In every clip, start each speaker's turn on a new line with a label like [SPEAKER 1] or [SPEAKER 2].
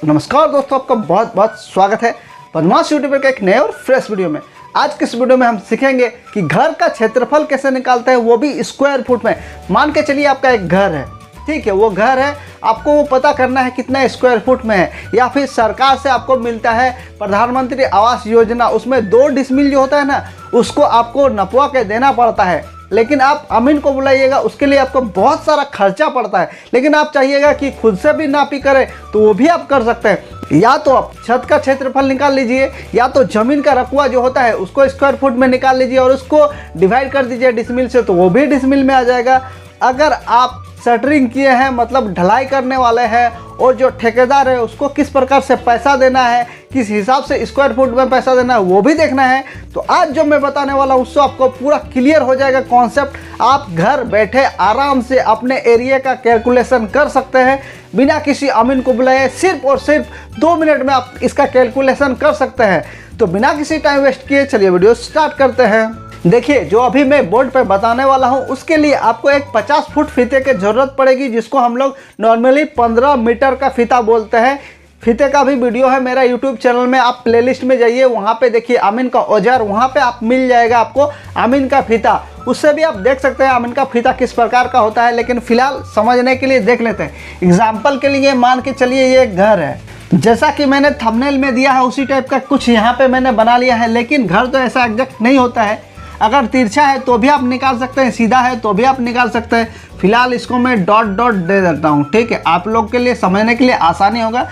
[SPEAKER 1] नमस्कार दोस्तों, आपका बहुत बहुत स्वागत है बदमाश यूट्यूबर के एक नए और फ्रेश वीडियो में। आज के इस वीडियो में हम सीखेंगे कि घर का क्षेत्रफल कैसे निकालते हैं, वो भी स्क्वायर फुट में। मान के चलिए आपका एक घर है, ठीक है, वो घर है, आपको वो पता करना है कितना स्क्वायर फुट में है, या फिर सरकार से आपको मिलता है प्रधानमंत्री आवास योजना, उसमें 2 डिसमिल जो होता है ना, उसको आपको नपवा के देना पड़ता है। लेकिन आप अमीन को बुलाइएगा, उसके लिए आपको बहुत सारा खर्चा पड़ता है। लेकिन आप चाहिएगा कि खुद से भी नापी करें, तो वो भी आप कर सकते हैं। या तो आप छत का क्षेत्रफल निकाल लीजिए, या तो ज़मीन का रकबा जो होता है उसको स्क्वायर फुट में निकाल लीजिए और उसको डिवाइड कर दीजिए डिसमिल से, तो वो भी डिसमिल में आ जाएगा। अगर आप शटरिंग किए हैं, मतलब ढलाई करने वाले हैं, और जो ठेकेदार है उसको किस प्रकार से पैसा देना है, किस हिसाब से स्क्वायर फुट में पैसा देना है, वो भी देखना है। तो आज जो मैं बताने वाला हूँ उससे आपको पूरा क्लियर हो जाएगा कॉन्सेप्ट। आप घर बैठे आराम से अपने एरिया का कैलकुलेशन कर सकते हैं बिना किसी अमीन को बुलाए। सिर्फ और सिर्फ 2 मिनट में आप इसका कैलकुलेशन कर सकते हैं। तो बिना किसी टाइम वेस्ट किए चलिए वीडियो स्टार्ट करते हैं। देखिए, जो अभी मैं बोर्ड पे बताने वाला हूँ उसके लिए आपको एक 50 फुट फीते की ज़रूरत पड़ेगी, जिसको हम लोग नॉर्मली 15 मीटर का फीता बोलते हैं। फीते का भी वीडियो है मेरा यूट्यूब चैनल में, आप प्लेलिस्ट में जाइए, वहाँ पे देखिए अमीन का औजार, वहाँ पे आप मिल जाएगा आपको अमीन का फीता। उससे भी आप देख सकते हैं अमीन का फीता किस प्रकार का होता है। लेकिन फिलहाल समझने के लिए देख लेते हैं। एग्जाम्पल के लिए मान के चलिए ये एक घर है, जैसा कि मैंने थंबनेल में दिया है उसी टाइप का कुछ यहाँ पे मैंने बना लिया है। लेकिन घर तो ऐसा एग्जैक्ट नहीं होता है, अगर तिरछा है तो भी आप निकाल सकते हैं, सीधा है तो भी आप निकाल सकते हैं। फिलहाल इसको मैं डॉट डॉट दे देता हूँ, ठीक है, आप लोग के लिए समझने के लिए आसानी होगा।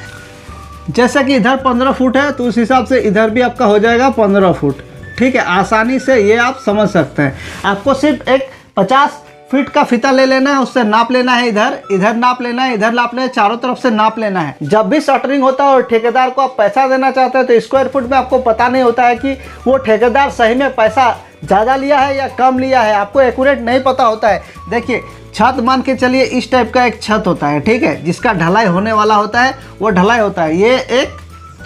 [SPEAKER 1] जैसा कि इधर 15 फुट है तो उस हिसाब से इधर भी आपका हो जाएगा 15 फुट, ठीक है, आसानी से ये आप समझ सकते हैं। आपको सिर्फ एक 50 फीट का फीता ले लेना है, उससे नाप लेना है, इधर नाप लेना है, इधर नाप लेना है, चारों तरफ से नाप लेना है। जब भी शटरिंग होता है और ठेकेदार को आप पैसा देना चाहते हैं तो स्क्वायर फुट में आपको पता नहीं होता है कि वो ठेकेदार सही में पैसा ज़्यादा लिया है या कम लिया है, आपको एक्यूरेट नहीं पता होता है। देखिए, छत मान के चलिए इस टाइप का एक छत होता है, ठीक है, जिसका ढलाई होने वाला होता है, वो ढलाई होता है। ये एक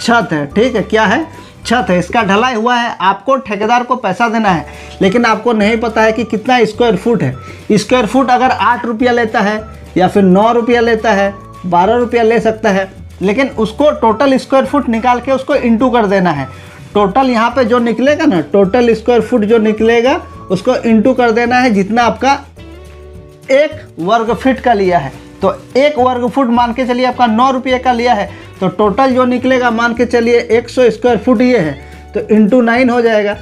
[SPEAKER 1] छत है, ठीक है, क्या है, छत है, इसका ढलाई हुआ है। आपको ठेकेदार को पैसा देना है, लेकिन आपको नहीं पता है कि कितना स्क्वायर फुट है। स्क्वायर फुट अगर 8 रुपया लेता है या फिर 9 रुपया लेता है, 12 रुपया ले सकता है, लेकिन उसको टोटल स्क्वायर फुट निकाल के उसको इंटू कर देना है। टोटल यहाँ पे जो निकलेगा ना, टोटल स्क्वायर फुट जो निकलेगा उसको इंटू कर देना है जितना आपका 1 वर्ग फीट का लिया है। तो 1 वर्ग फुट मान के चलिए आपका 9 रुपये का लिया है, तो टोटल जो निकलेगा मान के चलिए 100 स्क्वायर फुट ये है, तो इंटू 9 हो जाएगा।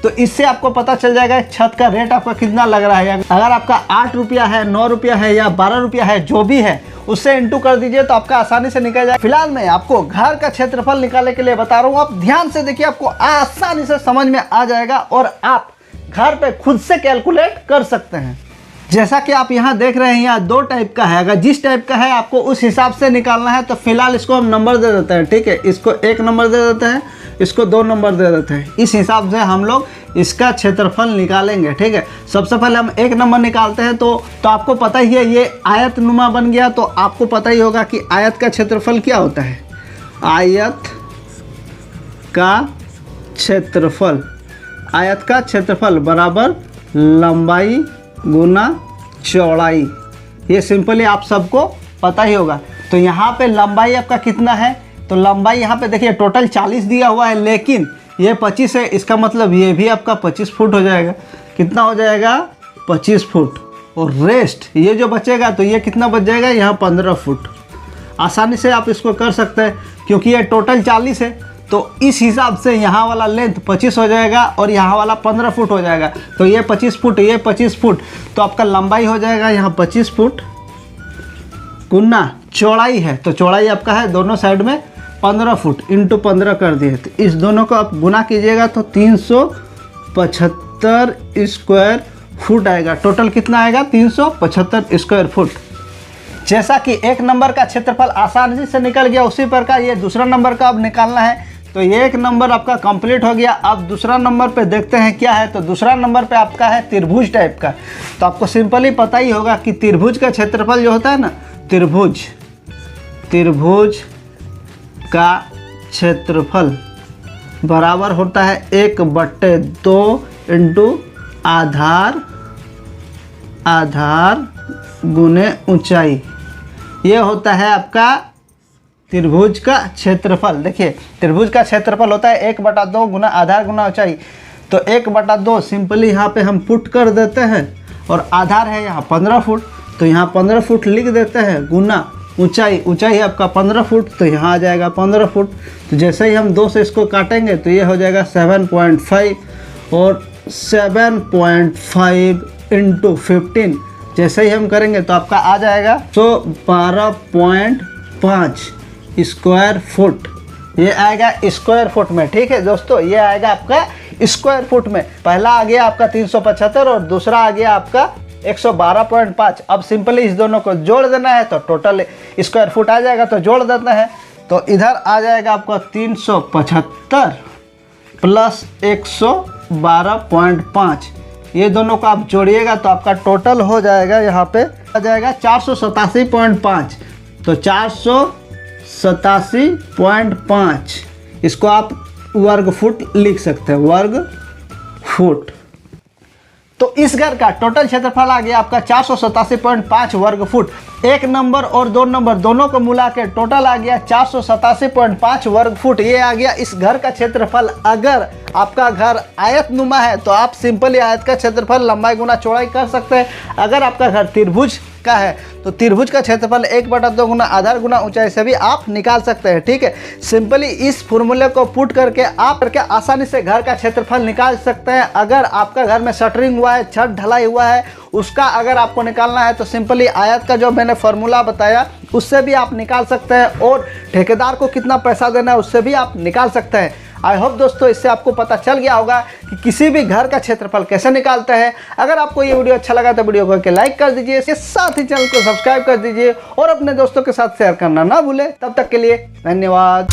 [SPEAKER 1] तो इससे आपको पता चल जाएगा छत का रेट आपका कितना लग रहा है। अगर आपका 8 रुपया है, 9 रुपया है या 12 रुपया है, जो भी है उससे इंटू कर दीजिए तो आपका आसानी से निकल जाए। फिलहाल मैं आपको घर का क्षेत्रफल निकालने के लिए बता रहा हूँ, आप ध्यान से देखिए, आपको आसानी से समझ में आ जाएगा और आप घर पे खुद से कैलकुलेट कर सकते हैं। जैसा कि आप यहाँ देख रहे हैं, यहाँ 2 टाइप का है, अगर जिस टाइप का है आपको उस हिसाब से निकालना है। तो फिलहाल इसको हम नंबर दे देते हैं, ठीक है, इसको 1 नंबर दे देते हैं, इसको 2 नंबर दे देते हैं। इस हिसाब से हम लोग इसका क्षेत्रफल निकालेंगे, ठीक है। सबसे पहले हम 1 नंबर निकालते हैं, तो आपको पता ही है ये आयत नुमा बन गया, तो आपको पता ही होगा कि आयत का क्षेत्रफल क्या होता है। आयत का क्षेत्रफल, आयत का क्षेत्रफल बराबर लंबाई गुना चौड़ाई, ये सिंपली आप सबको पता ही होगा। तो यहाँ पे लंबाई आपका कितना है, तो लंबाई यहाँ पे देखिए टोटल 40 दिया हुआ है, लेकिन ये 25 है, इसका मतलब ये भी आपका 25 फुट हो जाएगा। कितना हो जाएगा, 25 फुट। और रेस्ट ये जो बचेगा तो ये कितना बच जाएगा, यहाँ 15 फुट। आसानी से आप इसको कर सकते हैं, क्योंकि ये टोटल 40 है, तो इस हिसाब से यहाँ वाला लेंथ 25 हो जाएगा और यहाँ वाला 15 फुट हो जाएगा। तो ये 25 फुट, ये 25 फुट, तो आपका लंबाई हो जाएगा यहाँ 25 फुट गुना चौड़ाई है, तो चौड़ाई आपका है दोनों साइड में 15 फुट, इंटू 15 कर दिए। तो इस दोनों को आप गुना कीजिएगा तो 375 स्क्वायर फुट आएगा। टोटल कितना आएगा, 375 स्क्वायर फुट। जैसा कि 1 नंबर का क्षेत्रफल आसानी से निकल गया, उसी प्रकार ये दूसरा नंबर का अब निकालना है। तो ये 1 नंबर आपका कंप्लीट हो गया। अब दूसरा नंबर पे देखते हैं क्या है। तो दूसरा नंबर पे आपका है त्रिभुज टाइप का। तो आपको सिंपली पता ही होगा कि त्रिभुज का क्षेत्रफल जो होता है ना, त्रिभुज का क्षेत्रफल बराबर होता है 1/2 इंटू आधार गुने ऊंचाई। ये होता है आपका त्रिभुज का क्षेत्रफल। देखिए त्रिभुज का क्षेत्रफल होता है 1/2 गुना आधार गुना ऊंचाई। तो 1/2 सिंपली यहाँ पे हम पुट कर देते हैं और आधार है यहाँ 15 फुट, तो यहाँ 15 फुट लिख देते हैं गुना ऊंचाई। ऊंचाई आपका 15 फुट, तो यहाँ आ जाएगा 15 फुट। तो जैसे ही हम 2 से इसको काटेंगे तो ये हो जाएगा 7.5 और 7.5 × 15 जैसे ही हम करेंगे तो आपका आ जाएगा 112.5 स्क्वायर फुट। ये आएगा स्क्वायर फुट में। ठीक है दोस्तों, ये आएगा आपका स्क्वायर फुट में। पहला आ गया आपका 375 और दूसरा आ गया आपका 112.5। अब सिंपली इस दोनों को जोड़ देना है तो टोटल स्क्वायर फुट आ जाएगा। तो जोड़ देना है तो इधर आ जाएगा आपका 375 प्लस 112.5। ये दोनों को आप जोड़िएगा तो आपका टोटल हो जाएगा, यहाँ पे आ जाएगा 487.5। तो 487.5 इसको आप वर्ग फुट लिख सकते हैं, वर्ग फुट। तो इस घर का टोटल क्षेत्रफल आ गया आपका 487.5 वर्ग फुट। 1 नंबर और 2 नंबर दोनों को मिला के टोटल आ गया 487.5 वर्ग फुट। ये आ गया इस घर का क्षेत्रफल। अगर आपका घर आयतनुमा है तो आप सिंपली आयत का क्षेत्रफल लंबाई गुना चौड़ाई कर सकते हैं। अगर आपका घर त्रिभुज का है तो त्रिभुज का क्षेत्रफल 1/2 गुना आधार गुना ऊंचाई से भी आप निकाल सकते हैं। ठीक है, सिंपली इस फॉर्मूले को पुट करके आप आसानी से घर का क्षेत्रफल निकाल सकते हैं। अगर आपका घर में शटरिंग हुआ है, छत ढलाई हुआ है, उसका अगर आपको निकालना है तो सिंपली आयत का जो मैंने फॉर्मूला बताया उससे भी आप निकाल सकते हैं, और ठेकेदार को कितना पैसा देना है उससे भी आप निकाल सकते हैं। आई होप दोस्तों इससे आपको पता चल गया होगा कि किसी भी घर का क्षेत्रफल कैसे निकालते हैं। अगर आपको ये वीडियो अच्छा लगा तो वीडियो को लाइक कर दीजिए, इसके साथ ही चैनल को सब्सक्राइब कर दीजिए और अपने दोस्तों के साथ शेयर करना ना भूलें। तब तक के लिए धन्यवाद।